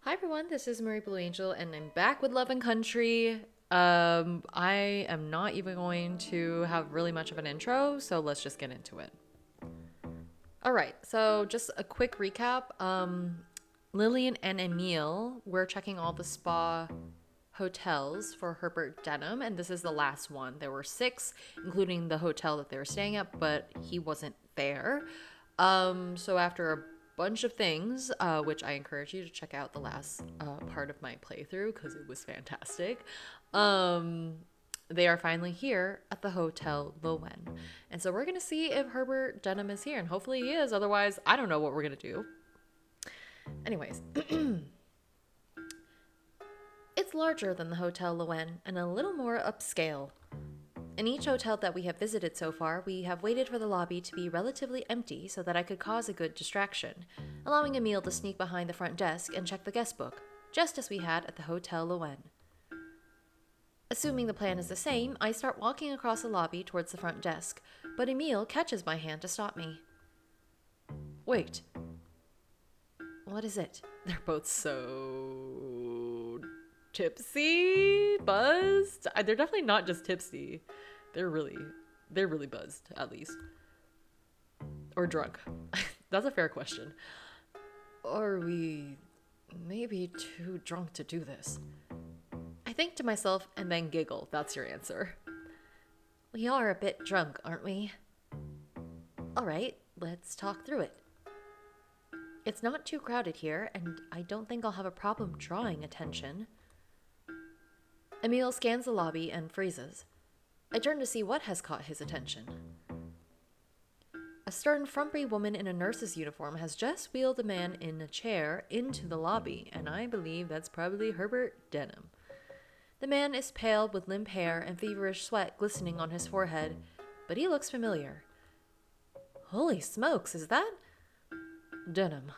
Hi everyone, this is Marie Blue Angel, and I'm back with Love and Country. I am not even going to have really much of an intro, so let's just get into it. All right, so just a quick recap. Lillian and Émile were checking all the spa hotels for Herbert Denham, and this is the last one. There were six, including the hotel that they were staying at, but he wasn't there. So after a bunch of things, which I encourage you to check out the last part of my playthrough because it was fantastic. They are finally here at the Hotel Lowen. And so we're going to see if Herbert Denham is here, and hopefully he is. Otherwise, I don't know what we're going to do. Anyways, it's larger than the Hotel Lowen and a little more upscale. In each hotel that we have visited so far, we have waited for the lobby to be relatively empty so that I could cause a good distraction, allowing Émile to sneak behind the front desk and check the guest book, just as we had at the Hotel Lowen. Assuming the plan is the same, I start walking across the lobby towards the front desk, but Émile catches my hand to stop me. Wait. What is it? They're both so tipsy, buzzed. They're definitely not just tipsy. They're really buzzed, at least. Or drunk. That's a fair question. Or are we maybe too drunk to do this? I think to myself and then giggle. That's your answer. We are a bit drunk, aren't we? All right, let's talk through it. It's not too crowded here, and I don't think I'll have a problem drawing attention. Émile scans the lobby and freezes. I turn to see what has caught his attention. A stern, frumpy woman in a nurse's uniform has just wheeled a man in a chair into the lobby, and I believe that's probably Herbert Denham. The man is pale with limp hair and feverish sweat glistening on his forehead, but he looks familiar. Holy smokes, is that Denham?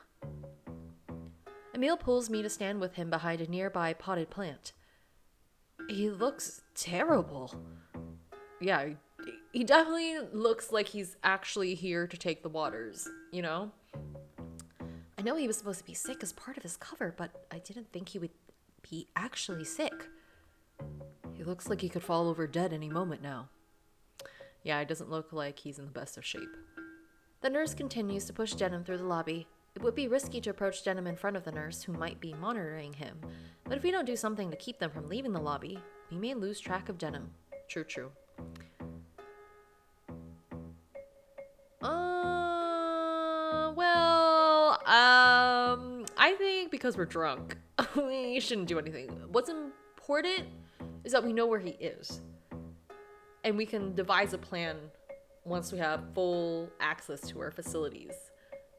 Émile pulls me to stand with him behind a nearby potted plant. He looks terrible. Yeah, he definitely looks like he's actually here to take the waters, you know? I know he was supposed to be sick as part of his cover, but I didn't think he would be actually sick. He looks like he could fall over dead any moment now. Yeah, it doesn't look like he's in the best of shape. The nurse continues to push Denham through the lobby. It would be risky to approach Denham in front of the nurse, who might be monitoring him. But if we don't do something to keep them from leaving the lobby, we may lose track of Denham. True. I think because we're drunk, we shouldn't do anything. What's important is that we know where he is. And we can devise a plan once we have full access to our facilities.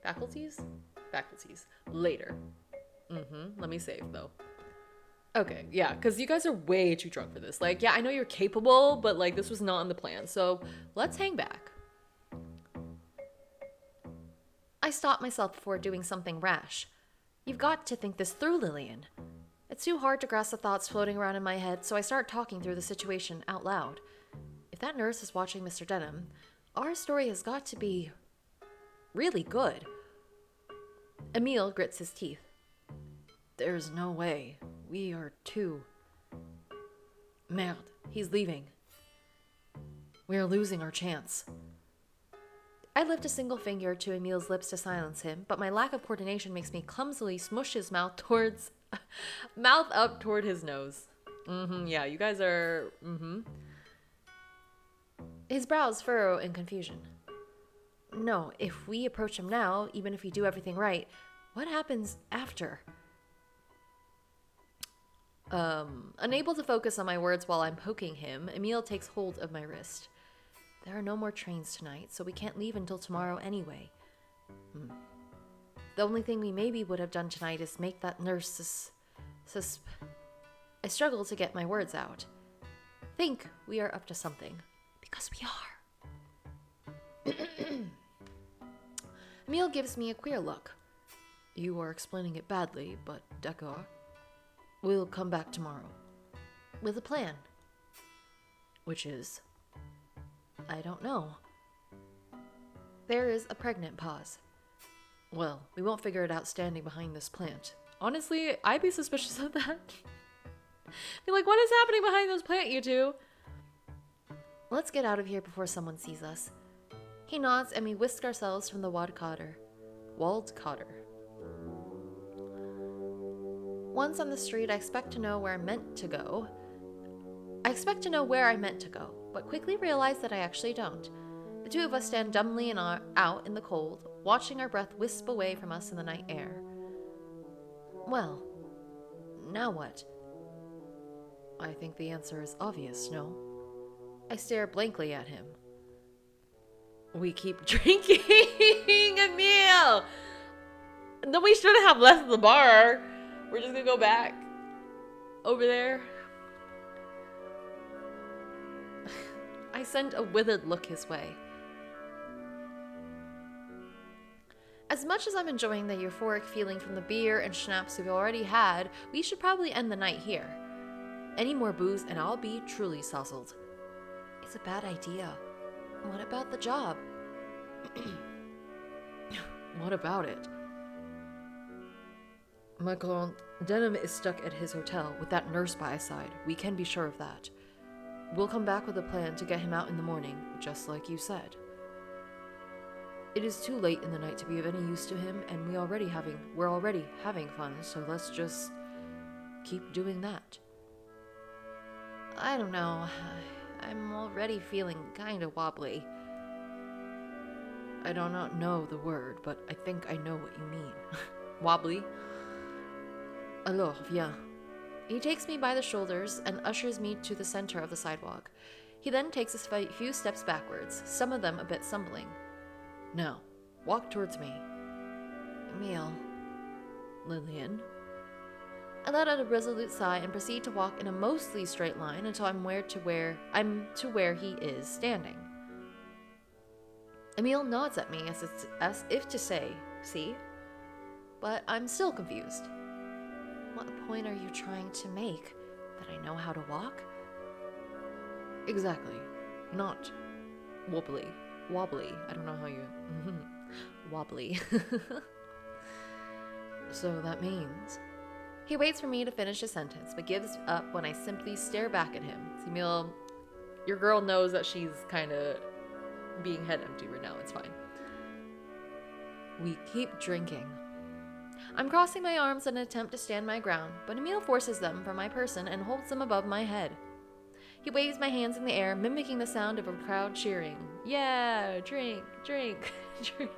Faculties? Later. Let me save, though. Okay, yeah, because you guys are way too drunk for this. Like, yeah, I know you're capable, but, like, this was not in the plan. So, let's hang back. I stop myself before doing something rash. You've got to think this through, Lillian. It's too hard to grasp the thoughts floating around in my head, so I start talking through the situation out loud. If that nurse is watching Mr. Denham, our story has got to be really good. Émile grits his teeth. There's no way. We are too. Merde, he's leaving. We are losing our chance. I lift a single finger to Émile's lips to silence him, but my lack of coordination makes me clumsily smush his mouth up toward his nose. Yeah, you guys are, His brows furrow in confusion. No, if we approach him now, even if we do everything right, what happens after? Unable to focus on my words while I'm poking him, Émile takes hold of my wrist. There are no more trains tonight, so we can't leave until tomorrow anyway. The only thing we maybe would have done tonight is make that nurse I struggle to get my words out. Think we are up to something. Because we are. Émile gives me a queer look. You are explaining it badly, but d'accord. We'll come back tomorrow. With a plan. Which is? I don't know. There is a pregnant pause. Well, we won't figure it out standing behind this plant. Honestly, I'd be suspicious of that. Be like, what is happening behind those plant, you two? Let's get out of here before someone sees us. He nods and we whisk ourselves from the walled cotter. Once on the street, I expect to know where I meant to go, but quickly realize that I actually don't. The two of us stand dumbly out in the cold, watching our breath wisp away from us in the night air. Well, now what? I think the answer is obvious, no? I stare blankly at him. We keep drinking, Émile! No, we shouldn't have left the bar. We're just gonna go back over there. I send a withered look his way. As much as I'm enjoying the euphoric feeling from the beer and schnapps we've already had, we should probably end the night here. Any more booze and I'll be truly sozzled. It's a bad idea. What about the job? What about it? Michael, Denham is stuck at his hotel with that nurse by his side. We can be sure of that. We'll come back with a plan to get him out in the morning, just like you said. It is too late in the night to be of any use to him, and we're already having fun, so let's just keep doing that. I don't know. I'm already feeling kind of wobbly. I do not know the word, but I think I know what you mean. Wobbly? Alors, viens. He takes me by the shoulders and ushers me to the center of the sidewalk. He then takes a few steps backwards, some of them a bit stumbling. Now, walk towards me. Émile. Lillian. I let out a resolute sigh and proceed to walk in a mostly straight line until I'm to where he is standing. Émile nods at me as if to say, see? But I'm still confused. What point are you trying to make? That I know how to walk? Exactly. Not wobbly. Wobbly. I don't know how you... wobbly. So that means... He waits for me to finish his sentence, but gives up when I simply stare back at him. Émile, your girl knows that she's kind of being head empty right now. It's fine. We keep drinking. I'm crossing my arms in an attempt to stand my ground, but Émile forces them from my person and holds them above my head. He waves my hands in the air, mimicking the sound of a crowd cheering. Yeah, drink, drink, drink.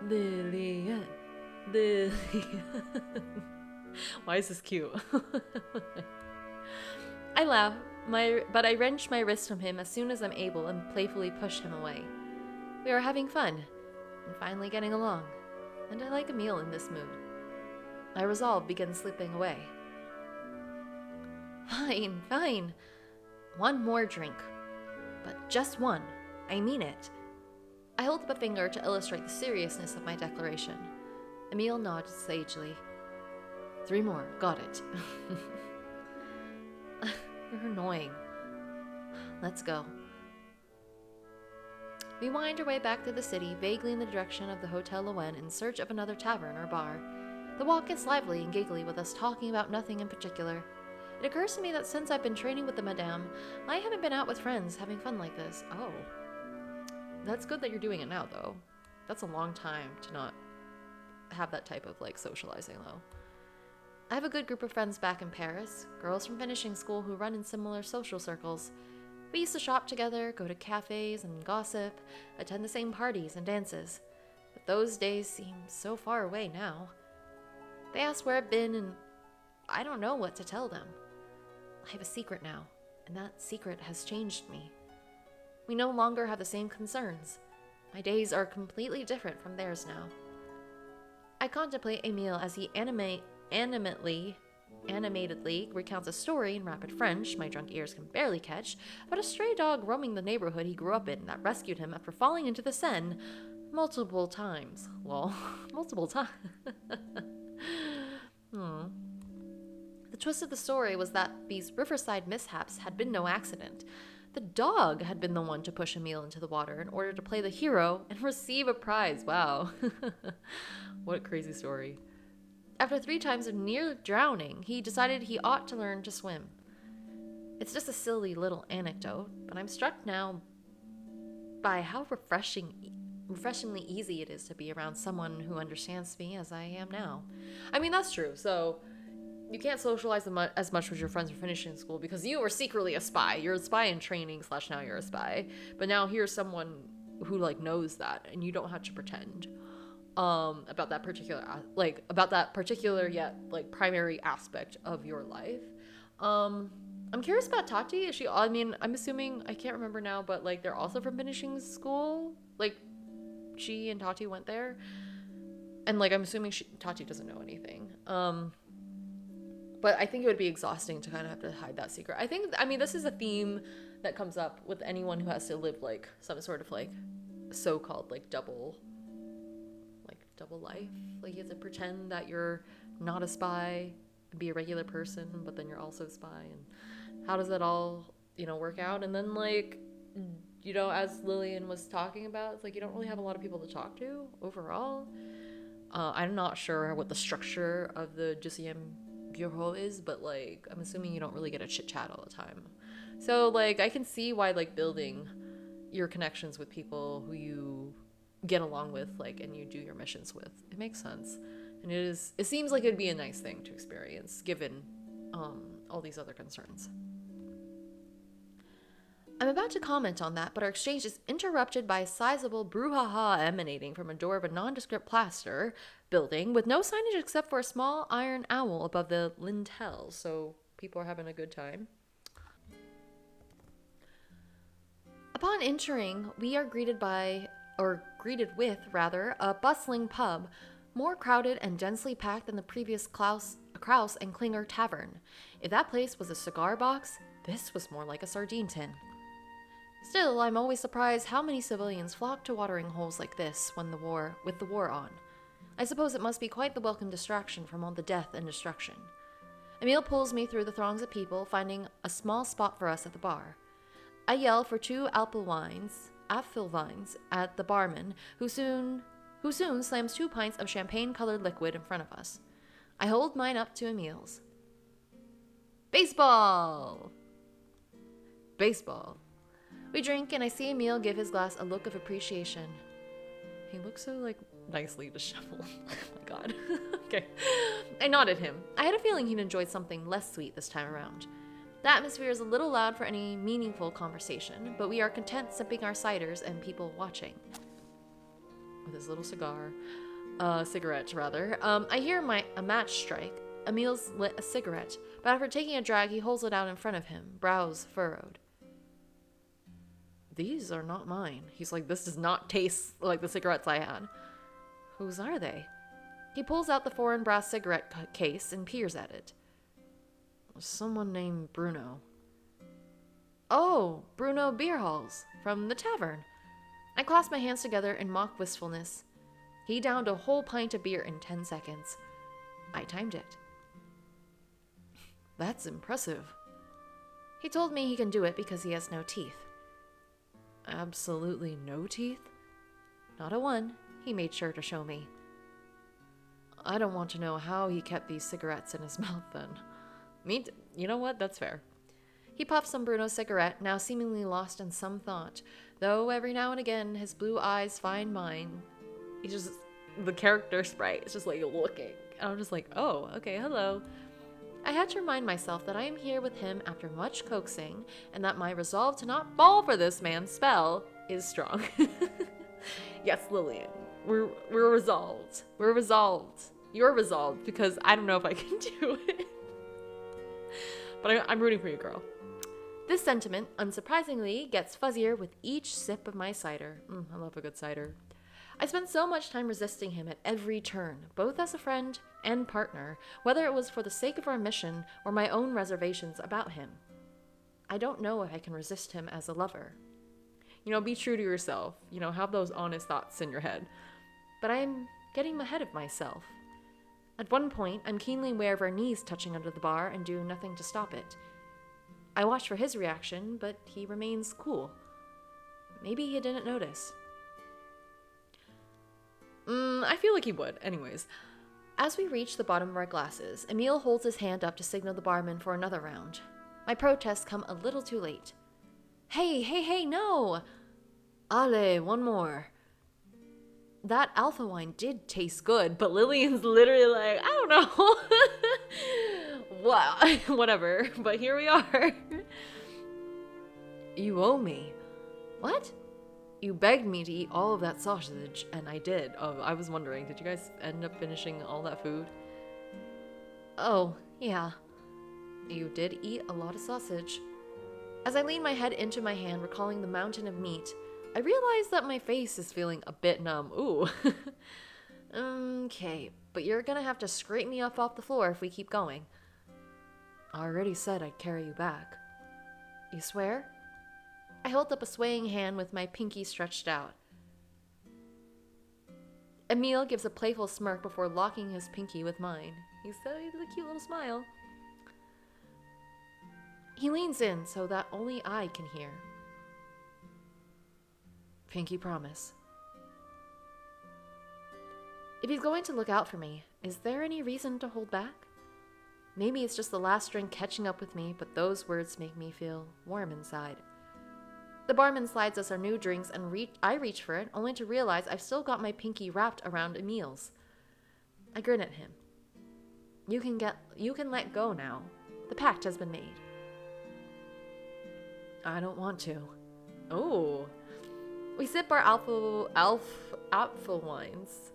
Lillian, Lillian. Why is this cute? I laugh, but I wrench my wrist from him as soon as I'm able and playfully push him away. We are having fun and finally getting along, and I like Émile in this mood. I resolve begin slipping away. Fine, fine. One more drink. But just one. I mean it. I hold up a finger to illustrate the seriousness of my declaration. Émile nods sagely. 3 more. Got it. You're annoying. Let's go. We wind our way back through the city, vaguely in the direction of the Hotel Lillian in search of another tavern or bar. The walk is lively and giggly with us talking about nothing in particular. It occurs to me that since I've been training with the Madame, I haven't been out with friends having fun like this. Oh. That's good that you're doing it now, though. That's a long time to not have that type of, socializing, though. I have a good group of friends back in Paris, girls from finishing school who run in similar social circles. We used to shop together, go to cafes and gossip, attend the same parties and dances. But those days seem so far away now. They ask where I've been, and I don't know what to tell them. I have a secret now, and that secret has changed me. We no longer have the same concerns. My days are completely different from theirs now. I contemplate Émile as he animatedly recounts a story in rapid French my drunk ears can barely catch about a stray dog roaming the neighborhood he grew up in that rescued him after falling into the Seine multiple times. Lol. Multiple times. The twist of the story was that these riverside mishaps had been no accident. The dog had been the one to push Émile into the water in order to play the hero and receive a prize. Wow. What a crazy story. After 3 times of near drowning, he decided he ought to learn to swim. It's just a silly little anecdote, but I'm struck now by how refreshingly easy it is to be around someone who understands me as I am now. I mean, that's true. So you can't socialize as much with your friends who are finishing school because you were secretly a spy. You're a spy in training / now you're a spy. But now here's someone who like knows that, and you don't have to pretend about that particular yet like primary aspect of your life. I'm curious about Tati. Is she? I mean, I'm assuming, I can't remember now, but like they're also from finishing school. Like she and Tati went there, and like I'm assuming Tati doesn't know anything. But I think it would be exhausting to kind of have to hide that secret. I mean, this is a theme that comes up with anyone who has to live like some sort of like so-called like double life. Like you have to pretend that you're not a spy and be a regular person, but then you're also a spy. And how does that all, work out? And then like, as Lillian was talking about, it's like you don't really have a lot of people to talk to overall. I'm not sure what the structure of the GCM bureau is, but like I'm assuming you don't really get a chit chat all the time. So like I can see why like building your connections with people who you get along with, like, and you do your missions with, it makes sense. And it seems like it'd be a nice thing to experience given all these other concerns. I'm about to comment on that, but our exchange is interrupted by a sizable brouhaha emanating from a door of a nondescript plaster building with no signage except for a small iron owl above the lintel, so people are having a good time. Upon entering, we are greeted with a bustling pub, more crowded and densely packed than the previous Kraus and Klinger tavern. If that place was a cigar box, this was more like a sardine tin. Still, I'm always surprised how many civilians flock to watering holes like this with the war on. I suppose it must be quite the welcome distraction from all the death and destruction. Émile pulls me through the throngs of people, finding a small spot for us at the bar. I yell for 2 Apfelweins at the barman, who soon slams 2 pints of champagne-colored liquid in front of us. I hold mine up to Émile's. Baseball! Baseball. We drink, and I see Émile give his glass a look of appreciation. He looks so, like, nicely disheveled. Oh my god. Okay. I nod at him. I had a feeling he'd enjoyed something less sweet this time around. The atmosphere is a little loud for any meaningful conversation, but we are content sipping our ciders and people watching. With his little cigarette, rather. I hear a match strike. Émile's lit a cigarette, but after taking a drag, he holds it out in front of him, brows furrowed. These are not mine. He's like, this does not taste like the cigarettes I had. Whose are they? He pulls out the foreign brass cigarette case and peers at it. Someone named Bruno. Oh, Bruno Beerhalls, from the tavern. I clasp my hands together in mock wistfulness. He downed a whole pint of beer in 10 seconds. I timed it. That's impressive. He told me he can do it because he has no teeth. Absolutely no teeth? Not a one, he made sure to show me. I don't want to know how he kept these cigarettes in his mouth then. You know what? That's fair. He puffs on Bruno's cigarette, now seemingly lost in some thought, though every now and again his blue eyes find mine. The character sprite is just like looking. And I'm just like, oh, okay, hello. I had to remind myself that I am here with him after much coaxing, and that my resolve to not fall for this man's spell is strong. Yes, Lillian, we're resolved. We're resolved. You're resolved, because I don't know if I can do it. But I'm rooting for you, girl. This sentiment, unsurprisingly, gets fuzzier with each sip of my cider. I love a good cider. I spent so much time resisting him at every turn, both as a friend and partner, whether it was for the sake of our mission or my own reservations about him. I don't know if I can resist him as a lover. Be true to yourself. Have those honest thoughts in your head. But I am getting ahead of myself. At one point, I'm keenly aware of our knees touching under the bar and do nothing to stop it. I watch for his reaction, but he remains cool. Maybe he didn't notice. I feel like he would. Anyways, As we reach the bottom of our glasses, Émile holds his hand up to signal the barman for another round. My protests come a little too late. Hey, no! Ale, one more. That alpha wine did taste good, but Lillian's literally like, I don't know. Whatever, but here we are. You owe me. What? You begged me to eat all of that sausage, and I did. Oh, I was wondering, did you guys end up finishing all that food? Oh, yeah. You did eat a lot of sausage. As I lean my head into my hand, recalling the mountain of meat, I realize that my face is feeling a bit numb. Ooh. Okay, but you're gonna have to scrape me up off the floor if we keep going. I already said I'd carry you back. You swear? I hold up a swaying hand with my pinky stretched out. Émile gives a playful smirk before locking his pinky with mine. He's a cute little smile. He leans in so that only I can hear. Pinky promise. If he's going to look out for me, is there any reason to hold back? Maybe it's just the last drink catching up with me, but those words make me feel warm inside. The barman slides us our new drinks and I reach for it, only to realize I've still got my pinky wrapped around Émile's. I grin at him. You can let go now. The pact has been made. I don't want to. Oh. We sip our alpha wines.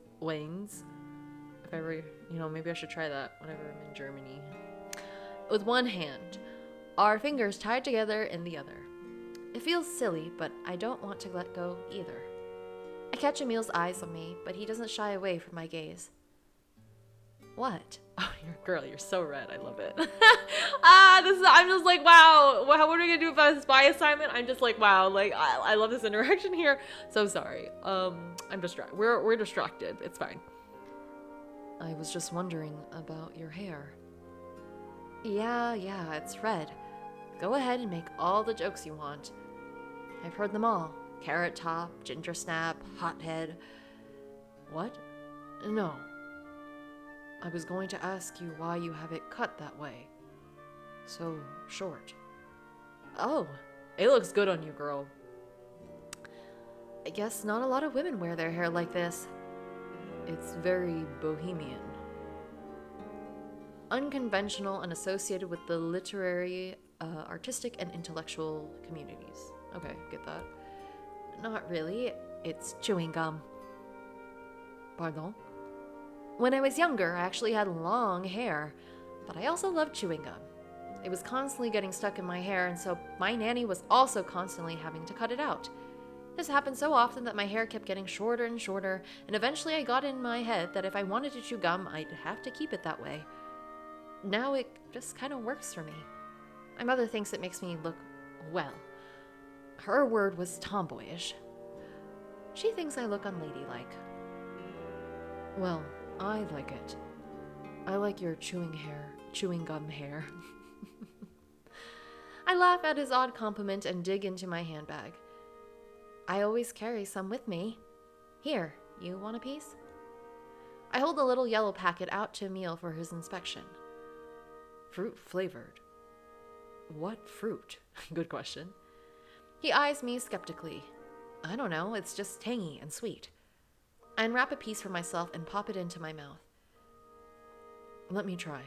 If ever, maybe I should try that whenever I'm in Germany. With one hand, our fingers tied together in the other. It feels silly, but I don't want to let go either. I catch Émile's eyes on me, but he doesn't shy away from my gaze. What? Oh, you're so red. I love it. I'm just like, wow. What are we gonna do about a spy assignment? I'm just like, wow. Like, I love this interaction here. So sorry. I'm distracted. We're distracted. It's fine. I was just wondering about your hair. Yeah, it's red. Go ahead and make all the jokes you want. I've heard them all. Carrot top, ginger snap, hothead. What? No. I was going to ask you why you have it cut that way. So short. Oh, it looks good on you, girl. I guess not a lot of women wear their hair like this. It's very bohemian. Unconventional and associated with the literary, artistic, and intellectual communities. Okay, get that. Not really. It's chewing gum. Pardon? When I was younger, I actually had long hair, but I also loved chewing gum. It was constantly getting stuck in my hair, and so my nanny was also constantly having to cut it out. This happened so often that my hair kept getting shorter and shorter, and eventually I got in my head that if I wanted to chew gum, I'd have to keep it that way. Now it just kind of works for me. My mother thinks it makes me look, well, her word was tomboyish. She thinks I look unladylike. Well, I like it. I like your chewing gum hair. I laugh at his odd compliment and dig into my handbag. I always carry some with me. Here, you want a piece? I hold the little yellow packet out to Émile for his inspection. Fruit flavored. What fruit? Good question. He eyes me skeptically. I don't know, it's just tangy and sweet. I unwrap a piece for myself and pop it into my mouth. Let me try.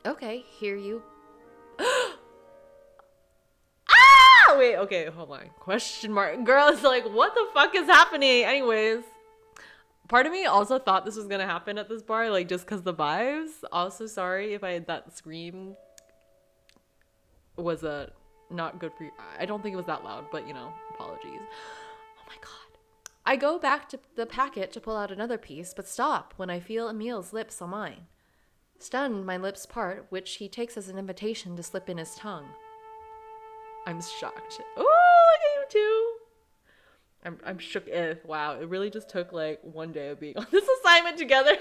Okay, here you. Ah! Wait, okay, hold on. Question mark. Girl is like, what the fuck is happening? Anyways. Part of me also thought this was gonna happen at this bar, like just because the vibes. Also, sorry if that scream was not good for you. I don't think it was that loud, but apologies. Oh my god. I go back to the packet to pull out another piece, but stop when I feel Émile's lips on mine. Stunned, my lips part, which he takes as an invitation to slip in his tongue. I'm shocked. Oh, look at you too. I'm shook. Wow, it really just took like one day of being on this assignment together.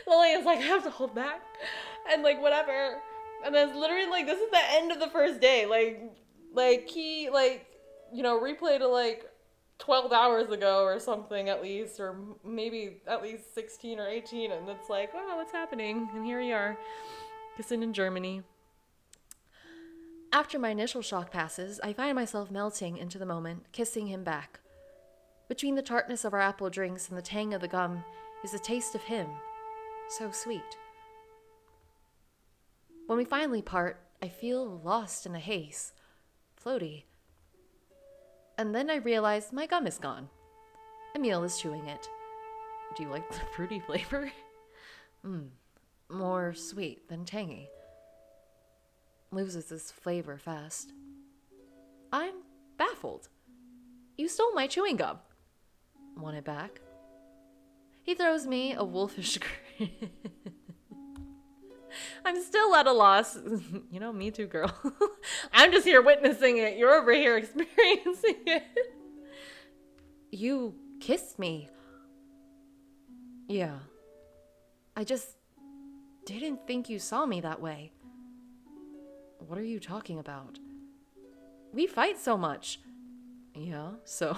Lillian's like, I have to hold back, and like whatever. And then it's literally like this is the end of the first day. Like he replayed to like 12 hours ago or something at least, or maybe at least 16 or 18, and it's like, wow, what's happening? And here we are, kissing in Germany. After my initial shock passes, I find myself melting into the moment, kissing him back. Between the tartness of our apple drinks and the tang of the gum is the taste of him, so sweet. When we finally part, I feel lost in a haze, floaty. And then I realize my gum is gone. Émile is chewing it. Do you like the fruity flavor? More sweet than tangy. Loses its flavor fast. I'm baffled. You stole my chewing gum. Want it back? He throws me a wolfish grin. I'm still at a loss. You know, me too, girl. I'm just here witnessing it. You're over here experiencing it. You kissed me. Yeah. I just didn't think you saw me that way. What are you talking about? We fight so much. Yeah, so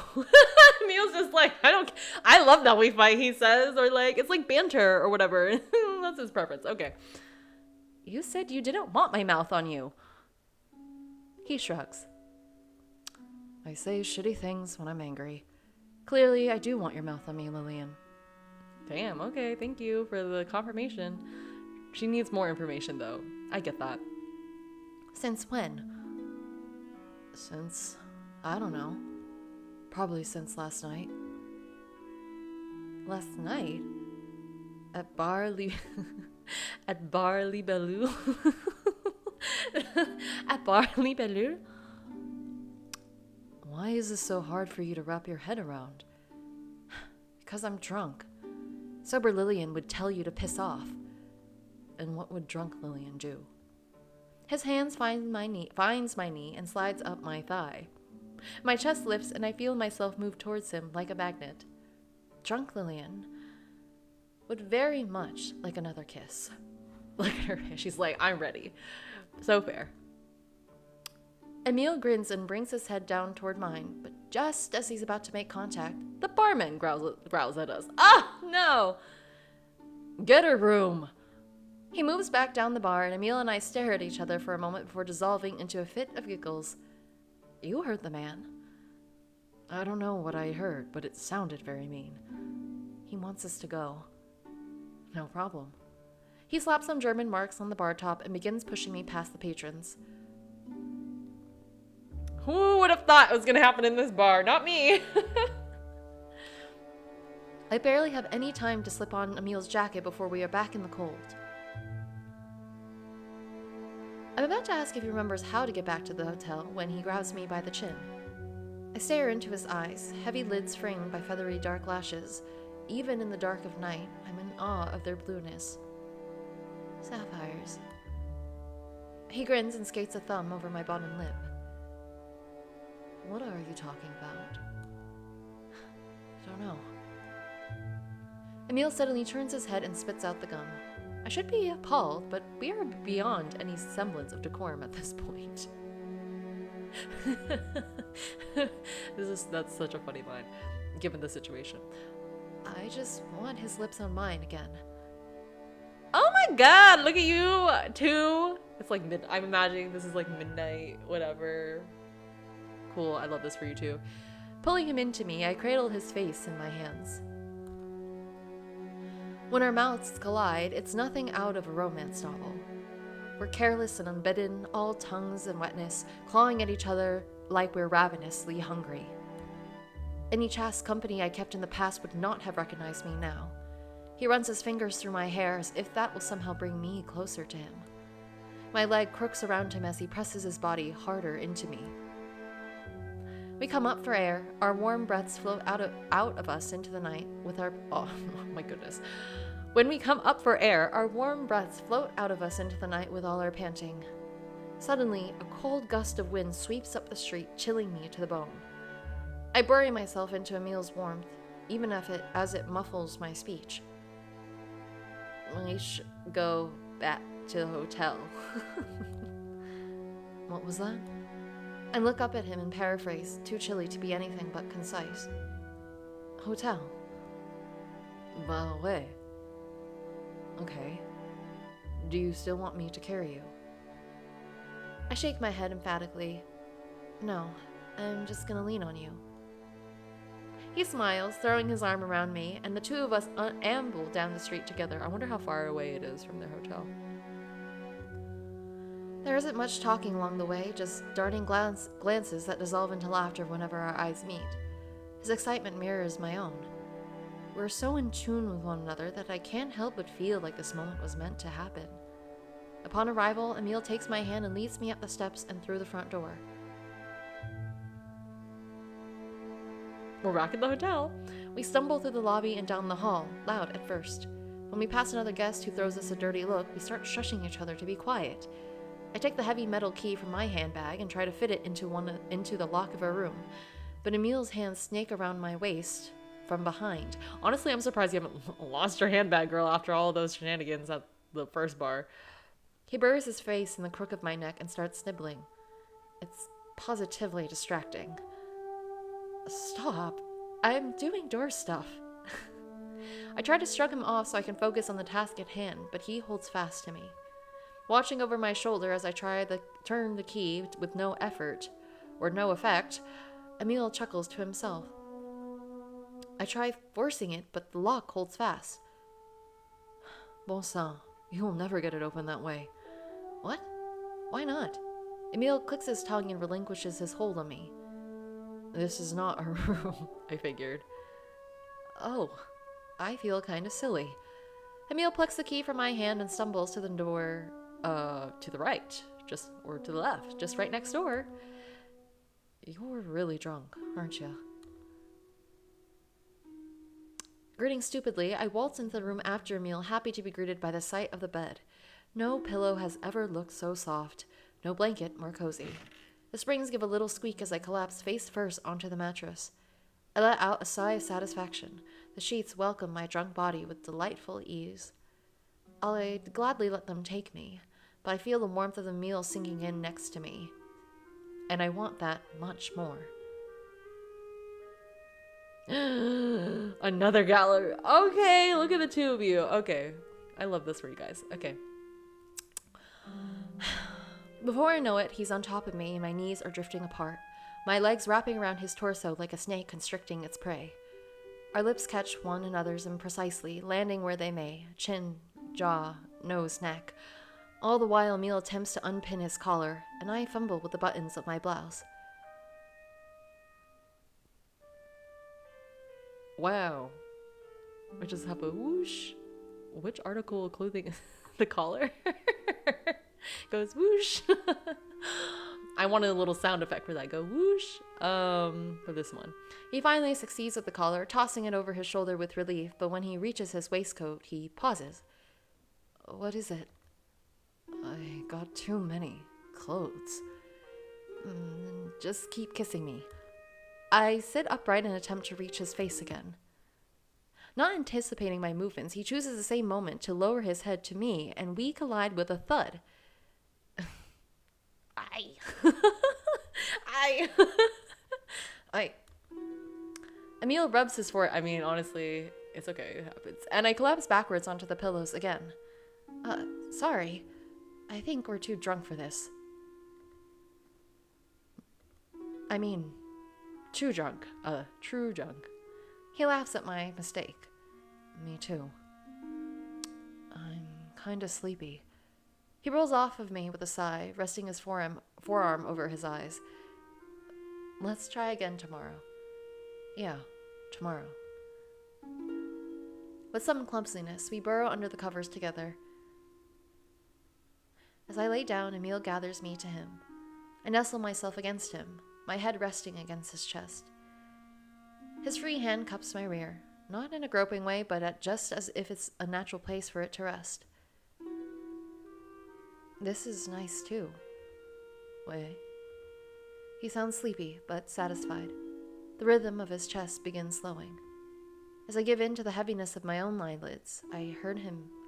Neil's just like, I love that we fight, he says, or like, it's like banter or whatever. That's his preference. Okay. You said you didn't want my mouth on you. He shrugs. I say shitty things when I'm angry. Clearly, I do want your mouth on me, Lillian. Damn, okay, thank you for the confirmation. She needs more information, though. I get that. Since when? Since, I don't know. Probably since last night. Last night? At Barley... At Barley Bellew? At Barley Bellew? Why is this so hard for you to wrap your head around? Because I'm drunk. Sober Lillian would tell you to piss off. And what would drunk Lillian do? His hands finds my knee and slides up my thigh. My chest lifts and I feel myself move towards him like a magnet. Drunk Lillian would very much like another kiss. Look at her. She's like, I'm ready. So fair. Émile grins and brings his head down toward mine, but just as he's about to make contact, the barman growls at us. Ah, no! Get a room! He moves back down the bar, and Émile and I stare at each other for a moment before dissolving into a fit of giggles. You heard the man. I don't know what I heard, but it sounded very mean. He wants us to go. No problem. He slaps some German marks on the bar top and begins pushing me past the patrons. Who would have thought it was going to happen in this bar? Not me. I barely have any time to slip on Émile's jacket before we are back in the cold. I'm about to ask if he remembers how to get back to the hotel when he grabs me by the chin. I stare into his eyes, heavy lids framed by feathery dark lashes. Even in the dark of night, I'm in awe of their blueness. Sapphires. He grins and skates a thumb over my bottom lip. What are you talking about? I don't know. Émile suddenly turns his head and spits out the gum. I should be appalled, but we are beyond any semblance of decorum at this point. That's such a funny line, given the situation. I just want his lips on mine again. Oh my god, look at you, too. It's like I'm imagining this is like midnight, whatever. Cool, I love this for you too. Pulling him into me, I cradle his face in my hands. When our mouths collide, it's nothing out of a romance novel. We're careless and unbidden, all tongues and wetness, clawing at each other like we're ravenously hungry. Any chaste company I kept in the past would not have recognized me now. He runs his fingers through my hair as if that will somehow bring me closer to him. My leg crooks around him as he presses his body harder into me. We come up for air. Our warm breaths float out of us into the night with our... Oh, my goodness. When we come up for air, our warm breaths float out of us into the night with all our panting. Suddenly, a cold gust of wind sweeps up the street, chilling me to the bone. I bury myself into Émile's warmth, even as it muffles my speech. We should go back to the hotel. What was that? I look up at him and paraphrase, too chilly to be anything but concise. Hotel. Bah ouais. Okay. Do you still want me to carry you? I shake my head emphatically. No, I'm just gonna lean on you. He smiles, throwing his arm around me, and the two of us amble down the street together. I wonder how far away it is from their hotel. There isn't much talking along the way, just darting glances that dissolve into laughter whenever our eyes meet. His excitement mirrors my own. We're so in tune with one another that I can't help but feel like this moment was meant to happen. Upon arrival, Émile takes my hand and leads me up the steps and through the front door. We're back at the hotel. We stumble through the lobby and down the hall, loud at first. When we pass another guest who throws us a dirty look, we start shushing each other to be quiet. I take the heavy metal key from my handbag and try to fit it into the lock of our room, but Émile's hands snake around my waist from behind. Honestly, I'm surprised you haven't lost your handbag, girl, after all those shenanigans at the first bar. He buries his face in the crook of my neck and starts snibbling. It's positively distracting. Stop. I'm doing door stuff. I try to shrug him off so I can focus on the task at hand, but he holds fast to me. Watching over my shoulder as I try to turn the key with no effort, or no effect, Émile chuckles to himself. I try forcing it, but the lock holds fast. Bon sang, you'll never get it open that way. What? Why not? Émile clicks his tongue and relinquishes his hold on me. This is not our room, I figured. Oh, I feel kind of silly. Émile plucks the key from my hand and stumbles to the door, to the right, or to the left, just right next door. You're really drunk, aren't you? Grinning stupidly, I waltz into the room after Émile, happy to be greeted by the sight of the bed. No pillow has ever looked so soft, no blanket more cozy. The springs give a little squeak as I collapse face first onto the mattress. I let out a sigh of satisfaction. The sheets welcome my drunk body with delightful ease. I'd gladly let them take me, but I feel the warmth of the meal sinking in next to me. And I want that much more. Another gallery. Okay, look at the two of you. Okay. I love this for you guys. Okay. Before I know it, he's on top of me and my knees are drifting apart, my legs wrapping around his torso like a snake constricting its prey. Our lips catch one another's imprecisely, landing where they may, chin, jaw, nose, neck. All the while, Émile attempts to unpin his collar, and I fumble with the buttons of my blouse. Wow. I just have a whoosh. Which article of clothing is the collar? Goes whoosh. I wanted a little sound effect for that. Go whoosh. For this one. He finally succeeds with the collar, tossing it over his shoulder with relief, but when he reaches his waistcoat, he pauses. What is it? I got too many clothes. Just keep kissing me. I sit upright and attempt to reach his face again. Not anticipating my movements, he chooses the same moment to lower his head to me, and we collide with a thud. Émile rubs his forehead. I mean, honestly, it's okay. It happens. And I collapse backwards onto the pillows again. Sorry. I think we're too drunk for this. I mean, too drunk. True drunk. He laughs at my mistake. Me too. I'm kinda sleepy. He rolls off of me with a sigh, resting his forearm over his eyes. Let's try again tomorrow. Yeah, tomorrow. With some clumsiness, we burrow under the covers together. As I lay down, Émile gathers me to him. I nestle myself against him, my head resting against his chest. His free hand cups my rear, not in a groping way, but just as if it's a natural place for it to rest. This is nice, too. Way. He sounds sleepy, but satisfied. The rhythm of his chest begins slowing. As I give in to the heaviness of my own eyelids, I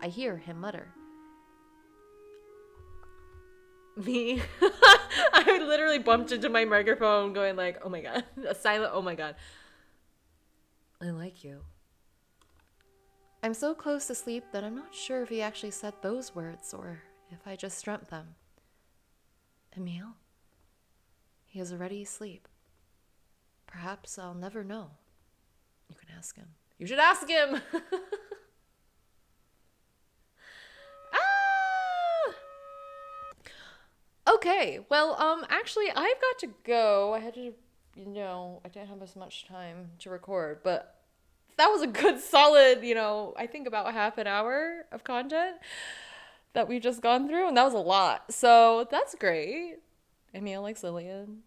hear him mutter. Me? I literally bumped into my microphone going like, oh my god. A silent oh my god. I like you. I'm so close to sleep that I'm not sure if he actually said those words or if I just dreamt them. Émile? He is already asleep. Perhaps I'll never know. You can ask him. You should ask him. Ah! Okay, well, actually, I've got to go. I had to, I didn't have as much time to record, but that was a good solid, I think about half an hour of content that we've just gone through, and that was a lot. So that's great. Émile likes Lillian.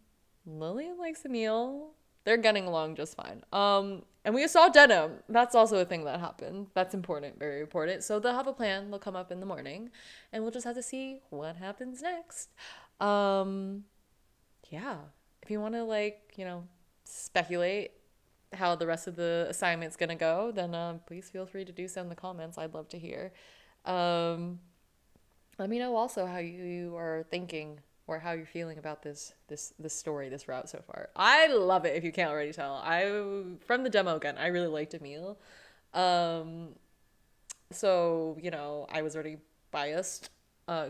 Lillian likes Émile. They're getting along just fine. And we saw Denham. That's also a thing that happened. That's important, very important. So they'll have a plan. They'll come up in the morning, and we'll just have to see what happens next. Yeah. If you want to speculate how the rest of the assignment's gonna go, then please feel free to do so in the comments. I'd love to hear. Let me know also how you are thinking or how you're feeling about this story, this route so far. I love it if you can't already tell. From the demo again, I really liked Émile. So, I was already biased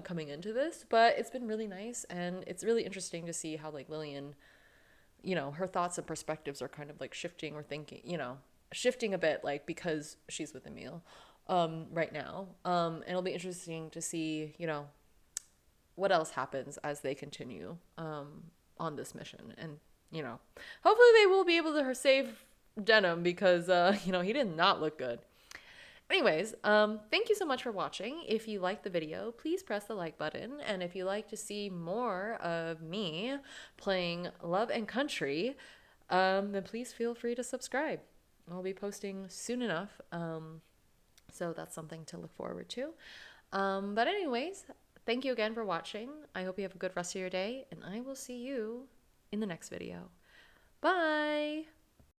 coming into this, but it's been really nice, and it's really interesting to see how Lillian, her thoughts and perspectives are kind of shifting or thinking, shifting a bit because she's with Émile right now. And it'll be interesting to see, what else happens as they continue on this mission. And, hopefully they will be able to save Denham because, he did not look good. Anyways, thank you so much for watching. If you liked the video, please press the like button. And if you like to see more of me playing Love and Country, then please feel free to subscribe. I'll be posting soon enough. So that's something to look forward to. But anyways, thank you again for watching. I hope you have a good rest of your day, and I will see you in the next video. Bye!